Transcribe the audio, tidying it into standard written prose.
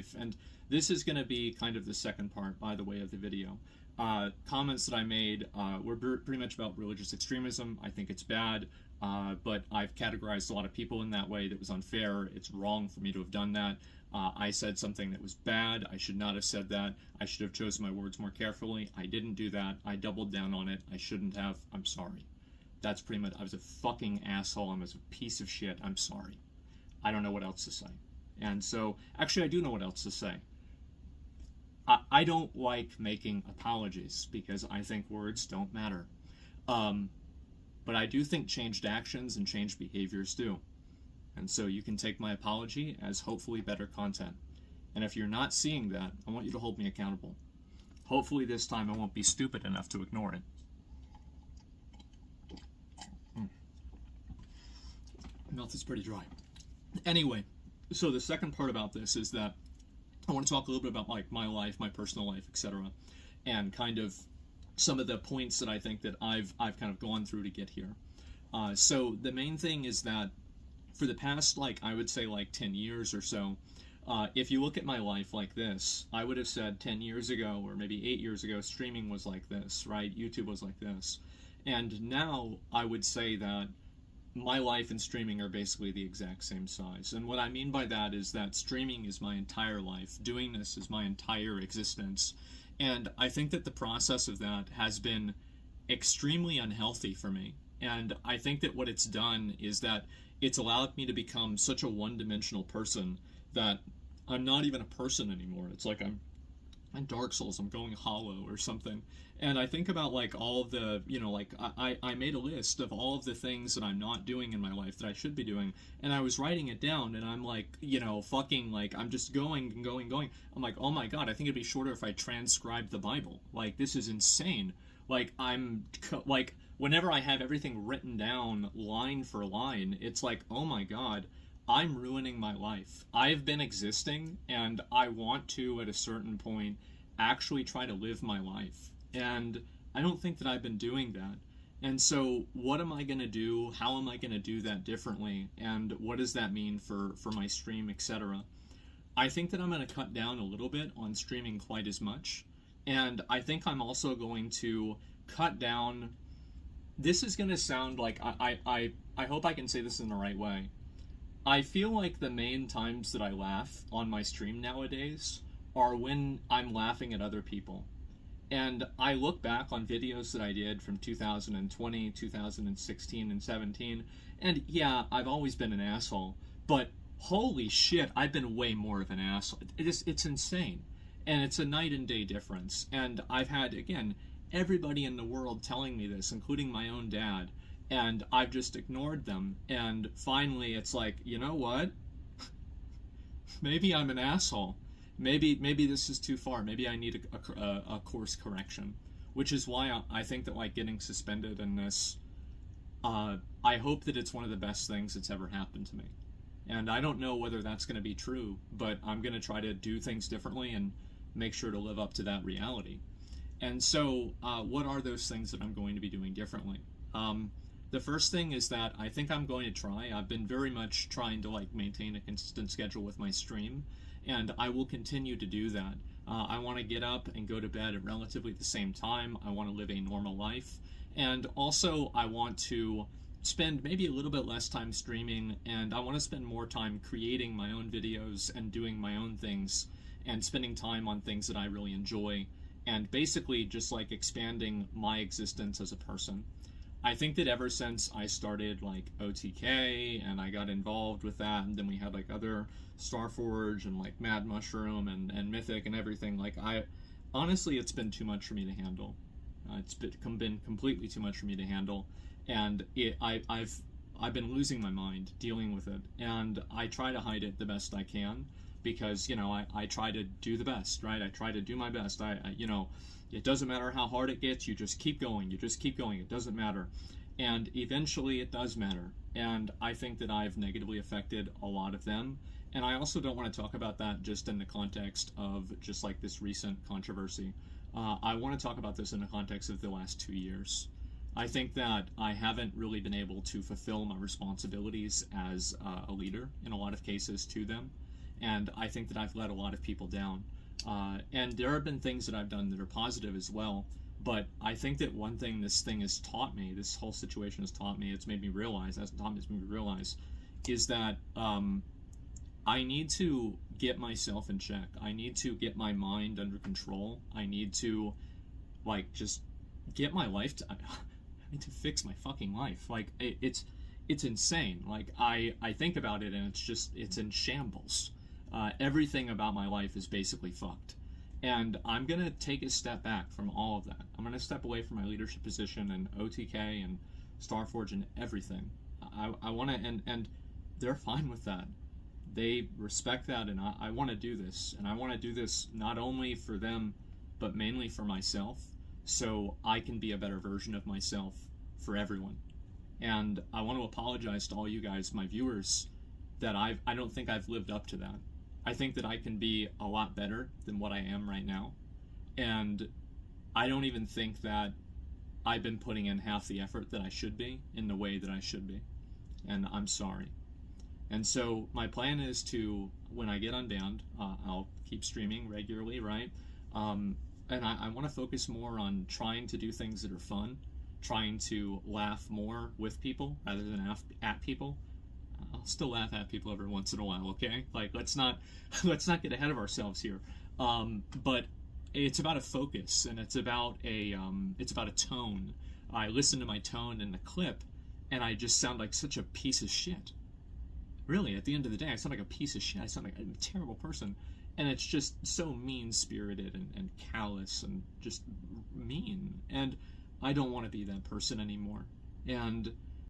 life. And this is going to be kind of the second part, by the way, of the video. Comments that I made were pretty much about religious extremism. I think it's bad, but I've categorized a lot of people in that way. That was unfair. It's wrong for me to have done that. I said something that was bad. I should not have said that. I should have chosen my words more carefully. I didn't do that. I doubled down on it. I shouldn't have. I'm sorry. That's pretty much, I was a fucking asshole. I was a piece of shit. I'm sorry. I don't know what else to say. And so, actually, I do know what else to say. I don't like making apologies because I think words don't matter. But I do think changed actions and changed behaviors do. And so you can take my apology as hopefully better content. And if you're not seeing that, I want you to hold me accountable. Hopefully this time I won't be stupid enough to ignore it. Mouth is pretty dry. Anyway, so the second part about this is that I want to talk a little bit about like my life, my personal life, etc., and kind of some of the points that I think that I've kind of gone through to get here. So the main thing is that for the past, like, I would say like 10 years or so, if you look at my life like this, I would have said 10 years ago or maybe 8 years ago, streaming was like this, right? YouTube was like this. And now I would say that my life and streaming are basically the exact same size. And what I mean by that is that streaming is my entire life. Doing this is my entire existence. And I think that the process of that has been extremely unhealthy for me. And I think that what it's done is that it's allowed me to become such a one-dimensional person that I'm not even a person anymore. It's like I'm in Dark Souls, I'm going hollow or something. And I think about like all of the, you know, like I made a list of all of the things that I'm not doing in my life that I should be doing, and I was writing it down, and I'm like, you know, fucking like, I'm just going and going and going. I'm like, oh my god, I think it'd be shorter if I transcribed the Bible. Like, this is insane. Like, like, whenever I have everything written down line for line, it's like, oh my god, I'm ruining my life. I've been existing, and I want to, at a certain point, actually try to live my life. And I don't think that I've been doing that. And so what am I going to do? How am I going to do that differently? And what does that mean for my stream, etc.? I think that I'm going to cut down a little bit on streaming quite as much. And I think I'm also going to cut down... This is going to sound like... I hope I can say this in the right way. I feel like the main times that I laugh on my stream nowadays are when I'm laughing at other people. And I look back on videos that I did from 2020, 2016, and 17, and yeah, I've always been an asshole, but holy shit, I've been way more of an asshole. It's insane. And it's a night and day difference. And I've had, again, everybody in the world telling me this, including my own dad, and I've just ignored them. And finally, it's like, you know what? Maybe I'm an asshole. Maybe this is too far. Maybe I need a course correction, which is why I think that like getting suspended in this, I hope that it's one of the best things that's ever happened to me. And I don't know whether that's going to be true, but I'm going to try to do things differently and make sure to live up to that reality. And so what are those things that I'm going to be doing differently? The first thing is that I think I'm going to try. I've been very much trying to like maintain a consistent schedule with my stream, and I will continue to do that. I want to get up and go to bed at relatively the same time. I want to live a normal life. And also I want to spend maybe a little bit less time streaming, and I want to spend more time creating my own videos and doing my own things and spending time on things that I really enjoy, and basically just like expanding my existence as a person. I think that ever since I started like OTK and I got involved with that, and then we had like other Starforge and like Mad Mushroom and Mythic and everything, like honestly, it's been too much for me to handle. It's been completely too much for me to handle, and I've been losing my mind dealing with it, and I try to hide it the best I can, because, you know, I try to do the best, right? I try to do my best. You know, it doesn't matter how hard it gets, you just keep going, it doesn't matter. And eventually it does matter. And I think that I've negatively affected a lot of them. And I also don't want to talk about that just in the context of just like this recent controversy. I want to talk about this in the context of the last 2 years. I think that I haven't really been able to fulfill my responsibilities as a leader in a lot of cases to them. and I think that I've let a lot of people down. And there have been things that I've done that are positive as well. But I think that one thing this thing has taught me, this whole situation has taught me, it's made me realize, is that I need to get myself in check. I need to get my mind under control. I need to, like, just get my life I need to fix my fucking life. Like, it's insane. Like, I think about it, and it's in shambles. Everything about my life is basically fucked. And I'm going to take a step back from all of that. I'm going to step away from my leadership position and OTK and Starforge and everything. I want to, and they're fine with that. They respect that, and I want to do this. And I want to do this not only for them, but mainly for myself, so I can be a better version of myself for everyone. And I want to apologize to all you guys, my viewers, that I don't think I've lived up to that. I think that I can be a lot better than what I am right now. And I don't even think that I've been putting in half the effort that I should be in the way that I should be. And I'm sorry. And so my plan is to, when I get unbanned, I'll keep streaming regularly, right? And I want to focus more on trying to do things that are fun, trying to laugh more with people rather than at people. I'll still laugh at people every once in a while, okay? Like, let's not get ahead of ourselves here. But it's about a focus, and it's about a tone. I listen to my tone in the clip, and I just sound like such a piece of shit. Really, at the end of the day, I sound like a piece of shit. I sound like a terrible person. And it's just so mean-spirited and callous and just mean. And I don't want to be that person anymore. And